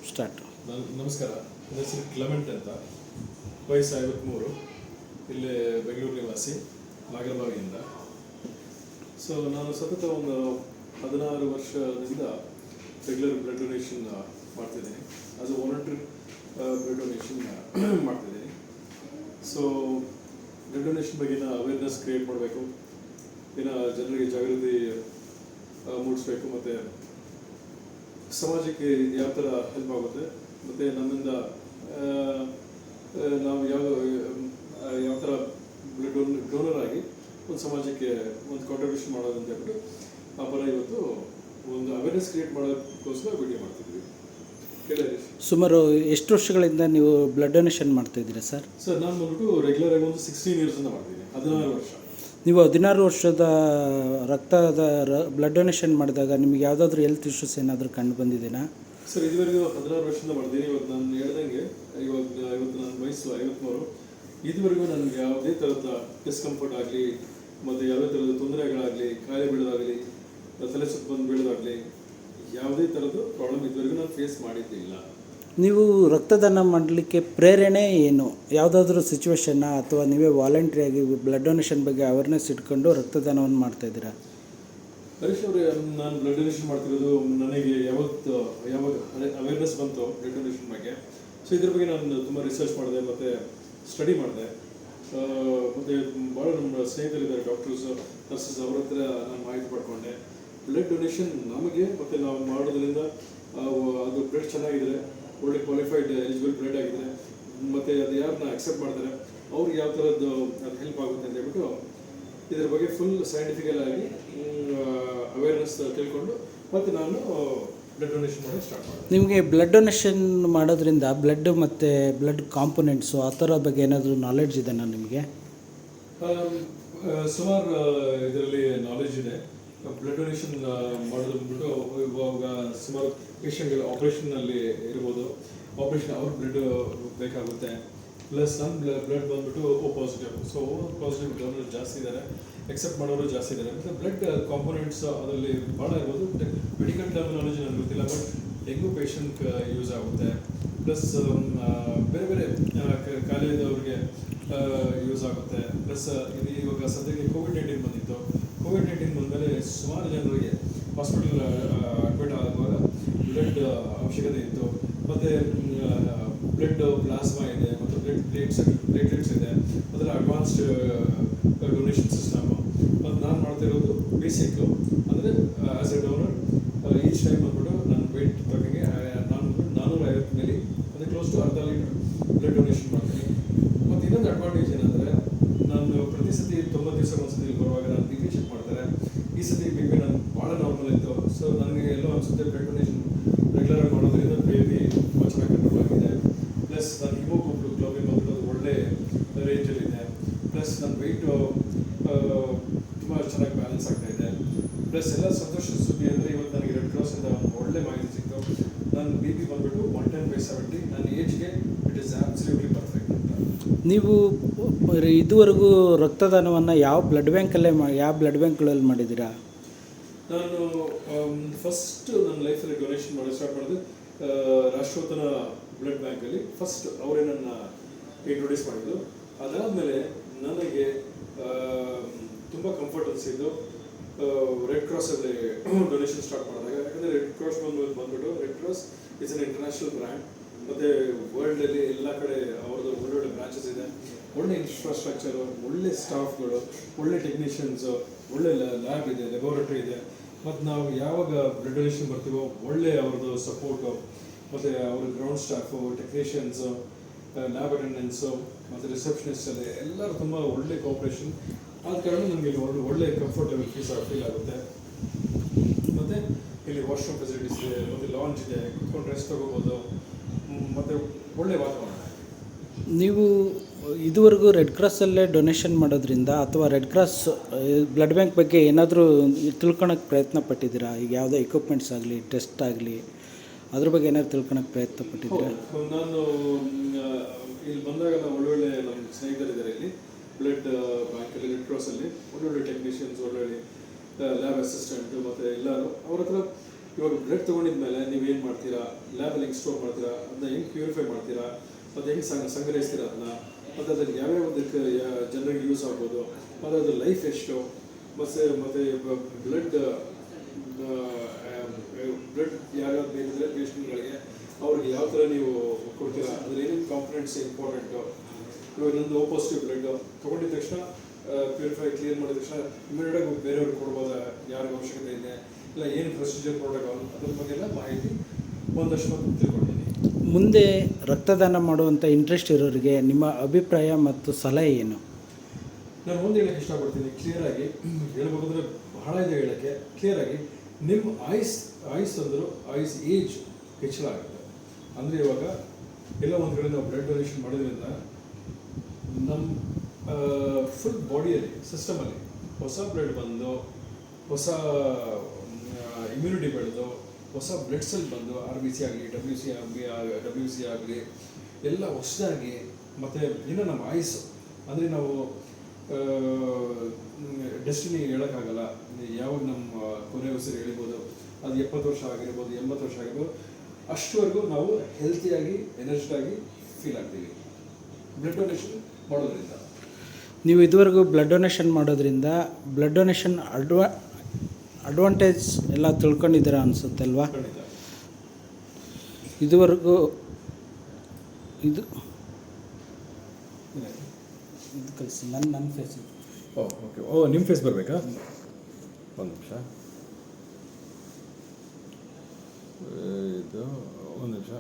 Start. ನಮಸ್ಕಾರ. ನನ್ನ ಹೆಸರು ಕ್ಲೆಮೆಂಟ್ ಅಂತ, ವಯಸ್ಸು 53, ಇಲ್ಲಿ ಬೆಂಗಳೂರು ನಿವಾಸಿ, ನಾಗರಬಾವಿಯಿಂದ. ಸೊ ನಾನು ಸತತ ಒಂದು 16 ವರ್ಷದಿಂದ ರೆಗ್ಯುಲರ್ ಬ್ಲಡ್ ಡೊನೇಷನ್ ಮಾಡ್ತಿದ್ದೀನಿ. ಅದು ವಾಲಂಟ್ರಿ ಬ್ಲಡ್ ಡೊನೇಷನ್ ಮಾಡ್ತಿದ್ದೀನಿ. ಸೊ ಬ್ಲಡ್ ಡೊನೇಷನ್ ಬಗ್ಗೆನ ಅವೇರ್ನೆಸ್ ಕ್ರಿಯೇಟ್ ಮಾಡಬೇಕು, ಇನ್ನು ಜನರಿಗೆ ಜಾಗೃತಿ ಮೂಡಿಸ್ಬೇಕು, ಮತ್ತು ಸಮಾಜಕ್ಕೆ ಯಾವ ಥರ ಹೆಲ್ಪ್ ಆಗುತ್ತೆ, ಮತ್ತು ನಮ್ಮಿಂದ ನಾವು ಯಾವ ಥರ ಬ್ಲಡ್ ಡೋನರ್ ಆಗಿ ಒಂದು ಸಮಾಜಕ್ಕೆ ಒಂದು ಕಾಂಟ್ರಿಬ್ಯೂಷನ್ ಮಾಡೋದು ಅಂತ ಹೇಳ್ಬಿಟ್ಟು ಆ ಪರ ಇವತ್ತು ಒಂದು ಅವೇರ್ನೆಸ್ ಕ್ರಿಯೇಟ್ ಮಾಡೋದಕ್ಕೋಸ್ಕರ ವಿಡಿಯೋ ಮಾಡ್ತಿದ್ವಿ. ಸುಮಾರು ಎಷ್ಟು ವರ್ಷಗಳಿಂದ ನೀವು ಬ್ಲಡ್ ಡೊನೇಷನ್ ಮಾಡ್ತಾಯಿದ್ದೀರಾ ಸರ್? ಸರ್ ನಾನು ಬಂದ್ಬಿಟ್ಟು ರೆಗ್ಯುಲರ್ ಆಗಿ ಒಂದು 16 ಇಯರ್ಸಿಂದ ಮಾಡ್ತೀನಿ, 16 ವರ್ಷ. ನೀವು 16 ವರ್ಷದ ರಕ್ತದ ಬ್ಲಡ್ ಡೊನೇಷನ್ ಮಾಡಿದಾಗ ನಿಮಗೆ ಯಾವುದಾದ್ರೂ ಹೆಲ್ತ್ ಇಶ್ಯೂಸ್ ಏನಾದರೂ ಕಂಡು ಬಂದಿದೆಯಾ? ಸರ್ ಇದುವರೆಗೂ 16 ವರ್ಷದಿಂದ ಮಾಡಿದ್ದೀನಿ. ಇವತ್ತು ನಾನು ಹೇಳ್ದಂಗೆ ಇವತ್ತು ನನ್ನ ವಯಸ್ಸು 53. ಇದುವರೆಗೂ ನನಗೆ ಯಾವುದೇ ಥರದ ಡಿಸ್ಕಂಫರ್ಟ್ ಆಗಲಿ, ಮತ್ತು ಯಾವುದೇ ಥರದ ತೊಂದರೆಗಳಾಗಲಿ, ಕಾಯಿಲೆ ಬೀಳೋದಾಗಲಿ, ತಲೆ ಸುತ್ತ ಬಂದು ಬೀಳೋದಾಗಲಿ, ಯಾವುದೇ ಥರದ್ದು ಪ್ರಾಬ್ಲಮ್ ಇದುವರೆಗೂ ನಾನು ಫೇಸ್ ಮಾಡಿದ್ದಿಲ್ಲ. ನೀವು ರಕ್ತದಾನ ಮಾಡಲಿಕ್ಕೆ ಪ್ರೇರಣೆ ಏನು? ಯಾವುದಾದ್ರೂ ಸಿಚುವೇಶನ್ನ ಅಥವಾ ನೀವೇ ವಾಲಂಟ್ರಿಯಾಗಿ ಬ್ಲಡ್ ಡೊನೇಷನ್ ಬಗ್ಗೆ ಅವೇರ್ನೆಸ್ ಇಟ್ಕೊಂಡು ರಕ್ತದಾನವನ್ನು ಮಾಡ್ತಾಯಿದ್ದೀರಾ? ಹರೀಶ್ ಅವರೇ, ನಾನು ಬ್ಲಡ್ ಡೊನೇಷನ್ ಮಾಡ್ತಿರೋದು ನನಗೆ ಯಾವಾಗ ಅವೇರ್ನೆಸ್ ಬಂತು ಬ್ಲಡ್ ಡೊನೇಷನ್ ಬಗ್ಗೆ. ಸೊ ಇದ್ರ ಬಗ್ಗೆ ನಾನು ತುಂಬ ರಿಸರ್ಚ್ ಮಾಡಿದೆ ಮತ್ತು ಸ್ಟಡಿ ಮಾಡಿದೆ. ಮತ್ತು ಭಾಳ ನಮ್ಮ ಸ್ನೇಹಿತರಿದ್ದಾರೆ, ಡಾಕ್ಟರ್ಸ್, ನರ್ಸಸ್, ಅವ್ರ ಹತ್ರ ನಾನು ಮಾಹಿತಿ ಪಡ್ಕೊಂಡೆ. ಬ್ಲಡ್ ಡೊನೇಷನ್ ನಮಗೆ ಮತ್ತು ನಾವು ಮಾಡೋದ್ರಿಂದ ಅದು ಬ್ಲಡ್ ಚೆನ್ನಾಗಿದ್ರೆ, ಒಳ್ಳೆ ಕ್ವಾಲಿಫೈಡ್ ಎಲಿಜಿಬಲ್ ಬ್ಲಡ್ ಆಗಿದ್ರೆ, ಮತ್ತು ಅದು ಯಾರನ್ನ ಅಕ್ಸೆಪ್ಟ್ ಮಾಡ್ತಾರೆ ಅವ್ರಿಗೆ ಯಾವ ಥರದ್ದು ಅದು ಹೆಲ್ಪ್ ಆಗುತ್ತೆ ಅಂತ ಹೇಳ್ಬಿಟ್ಟು ಇದ್ರ ಬಗ್ಗೆ ಫುಲ್ ಸೈಂಟಿಫಿಕಲ್ ಆಗಿ ಅವೇರ್ನೆಸ್ ತಿಳ್ಕೊಂಡು ಮತ್ತು ನಾನು ಬ್ಲಡ್ ಡೊನೇಷನ್ ಮಾಡೋಕ್ಕೆ ಸ್ಟಾರ್ಟ್ ಮಾಡಿದೆ. ನಿಮಗೆ ಬ್ಲಡ್ ಡೊನೇಷನ್ ಮಾಡೋದ್ರಿಂದ ಬ್ಲಡ್ ಮತ್ತು ಬ್ಲಡ್ ಕಾಂಪೊನೆಂಟ್ಸು ಆ ಥರ ಬಗ್ಗೆ ಏನಾದರೂ ನಾಲೆಡ್ಜ್ ಇದೆಯಾ ನಿಮಗೆ? ಸುಮಾರು ಇದರಲ್ಲಿ ನಾಲೆಜ್ ಇದೆ. ಬ್ಲಡ್ ಡೊನೇಷನ್ ಮಾಡೋದು ಬಂದ್ಬಿಟ್ಟು ಇವಾಗ ಸುಮಾರು ಪೇಷಂಟ್ಗಳು ಆಪ್ರೇಷನ್ನಲ್ಲಿ ಇರ್ಬೋದು, ಆಪ್ರೇಷನ್ ಅವ್ರ ಬ್ಲಡ್ ಬೇಕಾಗುತ್ತೆ. ಪ್ಲಸ್ ನನ್ನ ಬ್ಲಡ್ ಬಂದ್ಬಿಟ್ಟು O positive. So O positive donor ಜಾಸ್ತಿ ಇದ್ದಾರೆ, ಎಕ್ಸೆಪ್ಟ್ ಮಾಡೋರು ಜಾಸ್ತಿ ಇದ್ದಾರೆ. ಮತ್ತು ಬ್ಲಡ್ ಕಾಂಪೊನೆಂಟ್ಸ್ ಅದರಲ್ಲಿ ಭಾಳ ಇರ್ಬೋದು. ಮೆಡಿಕಲ್ ಟರ್ಮಿನಾಲಜಿ ನನಗೆ ಗೊತ್ತಿಲ್ಲ, ಬಟ್ ಡೆಂಗು ಪೇಷಂಟ್ ಯೂಸ್ ಆಗುತ್ತೆ. ಪ್ಲಸ್ ಬೇರೆ ಬೇರೆ ಕಾಯಿಲೆದವ್ರಿಗೆ ಯೂಸ್ ಆಗುತ್ತೆ. ಪ್ಲಸ್ ಇದು ಇವಾಗ ಸದ್ಯಕ್ಕೆ ಕೋವಿಡ್-19 ಬಂದಿತ್ತು. ಕೋವಿಡ್-19 ಬಂದಮೇಲೆ ಸುಮಾರು ಜನರಿಗೆ ಹಾಸ್ಪಿಟಲ್ ಅಡ್ಮಿಟ್ ಆಗುವಾಗ ಬ್ಲಡ್ ಅವಶ್ಯಕತೆ ಇತ್ತು. ಮತ್ತು ಬ್ಲಡ್ ಪ್ಲಾಸ್ಮಾ ಇದೆ, ಮತ್ತು ಬ್ಲಡ್ ಪ್ಲೇಟ್ಲೆಟ್ಸ್ ಇದೆ. ಅದರ ಅಡ್ವಾನ್ಸ್ಡ್ ಡೊನೇಷನ್ ಸಿಸ್ಟಮು. ಮತ್ತು ನಾನು ಮಾಡ್ತಿರೋದು ಬೇಸಿಕ್ಕು, ಅಂದರೆ as A donor each time ಬಂದ್ಬಿಟ್ಟು ನನ್ನ ವೆಯ್ಟ್ ತಕ್ಕಂಗೆ ನಾನು 450 ಮಿಲಿ, ಅಂದರೆ ಕ್ಲೋಸ್ ಟು ಅರ್ಧ ಲೀಟರ್ ಬ್ಲಡ್ ಡೊನೇಷನ್ ಮಾಡ್ತೀನಿ. ಮತ್ತು ಇನ್ನೊಂದು ಅಡ್ವಾಂಟೇಜ್ ಏನಂದರೆ, ನಾನು ಪ್ರತಿ ಸತಿ 90 ದಿವಸ ಒಂದ್ಸತಿ ಇಲ್ಲಿ ಬರುವಾಗ ನಾನು ಬಿ ಪಿ ಚೆಕ್ ಮಾಡ್ತಾರೆ. ಈ ಸತಿ ಬಿ ಪಿ ನಾನು ಭಾಳ ನಾರ್ಮಲ್ ಇತ್ತು. ಸೊ ನನಗೆ ಎಲ್ಲೋ ಅನಿಸುತ್ತೆ ಬ್ಲಡ್ ಡೊನೇಷನ್ ರೆಗ್ಯುಲರಾಗಿ ಮಾಡೋದ್ರಿಂದ ಬೇಬಿ ತುಂಬ ಚೆನ್ನಾಗಿ ಕಂಟ್ರೋಲ್ ಆಗಿದೆ. ಪ್ಲಸ್ ನನ್ನ ಹಿಮೋಗ್ಲೋಬಿನ್ ಬಂದ್ಬಿಟ್ಟು ಒಳ್ಳೆ ರೇಂಜಲ್ಲಿದೆ. ಪ್ಲಸ್ ನನ್ನ ವೆಯ್ಟು ತುಂಬ ಚೆನ್ನಾಗಿ ಬ್ಯಾಲೆನ್ಸ್ ಆಗ್ತಾ ಇದೆ. ಪ್ಲಸ್ ಎಲ್ಲ ಸಂತೋಷದ ಸುದ್ದಿ ಅಂದರೆ ಇವತ್ತು ನನಗೆ ರೆಡ್ ಕ್ರಾಸಿಂದ ಒಂದು ಒಳ್ಳೆ ಮಾಹಿತಿ ಸಿಕ್ತು. ನನ್ನ ಬಿ ಪಿ ಬಂದ್ಬಿಟ್ಟು 110/70. ನನ್ನ ಏಜ್ಗೆ ಇಟ್ ಈಸ್ ಆಬ್ಸಲ್ಯೂಟ್ಲಿ ಪರ್ಫೆಕ್ಟ್ ಅಂತ. ನೀವು ಇದುವರೆಗೂ ರಕ್ತದಾನವನ್ನು ಯಾವ ಬ್ಲಡ್ ಬ್ಯಾಂಕ್ಗಳಲ್ಲಿ ಮಾಡಿದ್ದೀರಾ? ನಾನು ಫಸ್ಟ್ ನನ್ನ ಲೈಫಲ್ಲಿ ಡೊನೇಷನ್ ಮಾಡೋದು ಸ್ಟಾರ್ಟ್ ಮಾಡಿದೆ ರಾಷ್ಟ್ರೋತ್ಥಾನ ಬ್ಲಡ್ ಬ್ಯಾಂಕಲ್ಲಿ. ಫಸ್ಟ್ ಅವರೇ ನನ್ನ ಇಂಟ್ರೊಡ್ಯೂಸ್ ಮಾಡಿದ್ದು. ಅದಾದಮೇಲೆ ನನಗೆ ತುಂಬ ಕಂಫರ್ಟ್ ಅನಿಸಿದ್ದು ರೆಡ್ ಕ್ರಾಸಲ್ಲಿ ಡೊನೇಷನ್ ಸ್ಟಾರ್ಟ್ ಮಾಡಿದಾಗ. ಯಾಕಂದರೆ ರೆಡ್ ಕ್ರಾಸ್ ಬಂದ್ಬಿಟ್ಟು red cross is an international brand. ಮತ್ತು ವರ್ಲ್ಡಲ್ಲಿ ಎಲ್ಲ ಕಡೆ ಅವ್ರದ್ದು ಒಳ್ಳೊಳ್ಳೆ ಬ್ರಾಂಚಸ್ ಇದೆ, ಒಳ್ಳೆ ಇನ್ಫ್ರಾಸ್ಟ್ರಕ್ಚರು, ಒಳ್ಳೆ ಸ್ಟಾಫ್ಗಳು, ಒಳ್ಳೆ ಟೆಕ್ನಿಷಿಯನ್ಸು, ಒಳ್ಳೆ ಲ್ಯಾಬ್ ಇದೆ, ಲ್ಯಾಬೋರೇಟರಿ ಇದೆ. ಮತ್ತು ನಾವು ಯಾವಾಗ ಬ್ಲಡ್ ಡೊನೇಷನ್ ಬರ್ತೀವೋ ಒಳ್ಳೆ ಅವ್ರದ್ದು ಸಪೋರ್ಟು, ಮತ್ತು ಅವ್ರ ground staff, technicians, lab attendance, ಮತ್ತು ರಿಸೆಪ್ಷನಿಸ್ಟಲ್ಲಿ ಎಲ್ಲರೂ ತುಂಬ ಒಳ್ಳೆ ಕೋಆಪ್ರೇಷನ್. ಆದ ಕಾರಣ ನಮಗೆ ಇಲ್ಲಿ ಒಳ್ಳೆ ಕಂಫರ್ಟ್ ಲೆವೆಲ್ ಫೀಲ್ ಆಗುತ್ತೆ. ಮತ್ತು ಇಲ್ಲಿ ವಾಶ್ರೂಮ್ ಫೆಸಿಲಿಟೀಸ್ ಇದೆ, ಮತ್ತು ಲಾಂಜ್ ಇದೆ, ಕುತ್ಕೊಂಡು ರೆಸ್ಟ್ ತೊಗೋಬೋದು, ಮತ್ತು ಒಳ್ಳೆ ವಾತಾವರಣ. ನೀವು ಇದುವರೆಗೂ ರೆಡ್ ಕ್ರಾಸಲ್ಲೇ ಡೊನೇಷನ್ ಮಾಡೋದ್ರಿಂದ ಅಥವಾ ರೆಡ್ ಕ್ರಾಸ್ ಬ್ಲಡ್ ಬ್ಯಾಂಕ್ ಬಗ್ಗೆ ಏನಾದರೂ ತಿಳ್ಕೊಳಕ್ಕೆ ಪ್ರಯತ್ನ ಪಟ್ಟಿದ್ದೀರಾ? ಈಗ ಯಾವುದೇ ಎಕ್ವಿಪ್ಮೆಂಟ್ಸ್ ಆಗಲಿ, ಟೆಸ್ಟ್ ಆಗಲಿ, ಅದ್ರ ಬಗ್ಗೆ ಏನಾದ್ರು ತಿಳ್ಕೊಳಕ್ಕೆ ಪ್ರಯತ್ನ ಪಟ್ಟಿದ್ದೀರಾ? ನಾನು ಇಲ್ಲಿ ಬಂದಾಗೆಲ್ಲ ಒಳ್ಳೊಳ್ಳೆ ನಮ್ಮ ಸ್ನೇಹಿತರಿದ್ದಾರೆ ಇಲ್ಲಿ ಬ್ಲಡ್ ಬ್ಯಾಂಕಲ್ಲಿ, ರೆಡ್ ಕ್ರಾಸಲ್ಲಿ ಒಳ್ಳೊಳ್ಳೆ ಟೆಕ್ನಿಷಿಯನ್ಸ್, ಒಳ್ಳೊಳ್ಳೆ ಲ್ಯಾಬ್ ಅಸಿಸ್ಟೆಂಟು, ಮತ್ತು ಎಲ್ಲರೂ ಅವ್ರ ಹತ್ರ ಇವಾಗ ಬ್ಲಡ್ ತೊಗೊಂಡಿದ್ಮೇಲೆ ನೀವೇನು ಮಾಡ್ತೀರಾ, ಲ್ಯಾಬಲ್ಲಿ ಹೆಂಗೆ ಸ್ಟೋರ್ ಮಾಡ್ತೀರಾ, ಅದನ್ನ ಹೆಂಗೆ ಪ್ಯೂರಿಫೈ ಮಾಡ್ತೀರಾ, ಮತ್ತು ಹೆಂಗೆ ಸಂಗ್ರಹಿಸ್ತೀರಾ ಅದನ್ನ, ಮತ್ತು ಅದನ್ನು ಯಾವ್ಯಾವ ಅದಕ್ಕೆ ಜನರಿಗೆ ಯೂಸ್ ಆಗ್ಬೋದು, ಮತ್ತು ಅದ್ರ ಲೈಫ್ ಎಷ್ಟು, ಮತ್ತು ಬ್ಲಡ್ ಯಾವ್ಯಾವ ಬೇಕಿದ್ರೆ ಪೇಷಂಟ್ಗಳಿಗೆ ಅವ್ರಿಗೆ ಯಾವ ಥರ ನೀವು ಕೊಡ್ತೀರಾ, ಅದ್ರ ಏನೇನು ಕಾಂಪೊನೆಂಟ್ಸ್ ಇಂಪಾರ್ಟೆಂಟು. ಇವಾಗ ನಂದು ಓ ಪಾಸಿಟಿವ್ ಬ್ಲಡ್ ತೊಗೊಂಡಿದ ತಕ್ಷಣ ಪ್ಯೂರಿಫೈ ಕ್ಲಿಯರ್ ಮಾಡಿದ ತಕ್ಷಣ ಇಮಿಡಿಯೇಟಾಗಿ ಬೇರೆಯವ್ರಿಗೆ ಕೊಡ್ಬೋದಾ, ಯಾರಿಗೆ ಅವಶ್ಯಕತೆ ಇದೆ, ಇಲ್ಲ ಏನು ಪ್ರೊಸೀಜರ್ ಪ್ರೋಟೋಕಾಲ್, ಅದ್ರ ಬಗ್ಗೆ ಎಲ್ಲ ಮಾಹಿತಿ ಒಂದಷ್ಟು ಮಾತ್ರ ತಿಳ್ಕೊಂಡಿದ್ದೀನಿ. ಮುಂದೆ ರಕ್ತದಾನ ಮಾಡುವಂಥ ಇಂಟ್ರೆಸ್ಟ್ ಇರೋರಿಗೆ ನಿಮ್ಮ ಅಭಿಪ್ರಾಯ ಮತ್ತು ಸಲಹೆ ಏನು? ನಾನು ಒಂದು ಹೇಳಕ್ಕೆ ಇಷ್ಟಪಡ್ತೀನಿ, ಕ್ಲಿಯರಾಗಿ ಹೇಳ್ಬೇಕಂದ್ರೆ ಬಹಳ ಇದೆ ಹೇಳೋಕ್ಕೆ. ಕ್ಲಿಯರಾಗಿ ನಿಮ್ಮ ಆಯುಸ್ ಅಂದರು ಏಜ್ ಹೆಚ್ಚಳ ಆಗುತ್ತೆ. ಅಂದರೆ ಇವಾಗ ಎಲ್ಲ ಒಂದು ಕಡೆ ನಾವು ಬ್ಲಡ್ ಡೊನೇಷನ್ ಮಾಡೋದ್ರಿಂದ ನಮ್ಮ ಫುಲ್ ಬಾಡಿಯಲ್ಲಿ ಸಿಸ್ಟಮಲ್ಲಿ ಹೊಸ ಬ್ಲಡ್ ಬಂದು, ಹೊಸ ಇಮ್ಯುನಿಟಿ ಬೆಳೆದು, ಹೊಸ ಬ್ಲಡ್ ಸೆಲ್ ಬಂದು RBC ಆಗಲಿ, WC ಆಗಲಿ ಎಲ್ಲ ಹೊಸದಾಗಿ, ಮತ್ತು ಇನ್ನು ನಮ್ಮ ಆಯುಸ್ಸು ಅಂದರೆ ನಾವು ಡೆಸ್ಟಿನಿ ಹೇಳೋಕ್ಕಾಗಲ್ಲ, ಯಾವಾಗ ನಮ್ಮ ಕೊನೆ ಉಸಿರು ಎಳಿಬೋದು, ಅದು 70 ವರ್ಷ ಆಗಿರ್ಬೋದು, 80 ವರ್ಷ ಆಗಿರ್ಬೋದು, ಅಷ್ಟುವರೆಗೂ ನಾವು ಹೆಲ್ತಿಯಾಗಿ ಎನರ್ಜಿಟಾಗಿ ಫೀಲ್ ಆಗ್ತೀವಿ ಬ್ಲಡ್ ಡೊನೇಷನ್ ಮಾಡೋದ್ರಿಂದ. ನೀವು ಇದುವರೆಗೂ ಬ್ಲಡ್ ಡೊನೇಷನ್ ಮಾಡೋದ್ರಿಂದ ಬ್ಲಡ್ ಡೊನೇಷನ್ ಅಡ್ವಾಂಟೇಜ್ ಎಲ್ಲ ತಿಳ್ಕೊಂಡಿದ್ದೀರಾ ಅನಿಸುತ್ತೆ ಅಲ್ವಾ? ಖಂಡಿತ. ಇದುವರೆಗೂ ಇದು ಕಳಿಸಿ ನನ್ನ ಫೇಸ್. ಓಕೆ. ನಿಮ್ಮ ಫೇಸ್ ಬರಬೇಕಾ? ಒಂದು ನಿಮಿಷ, ಇದು ಒಂದು ನಿಮಿಷ.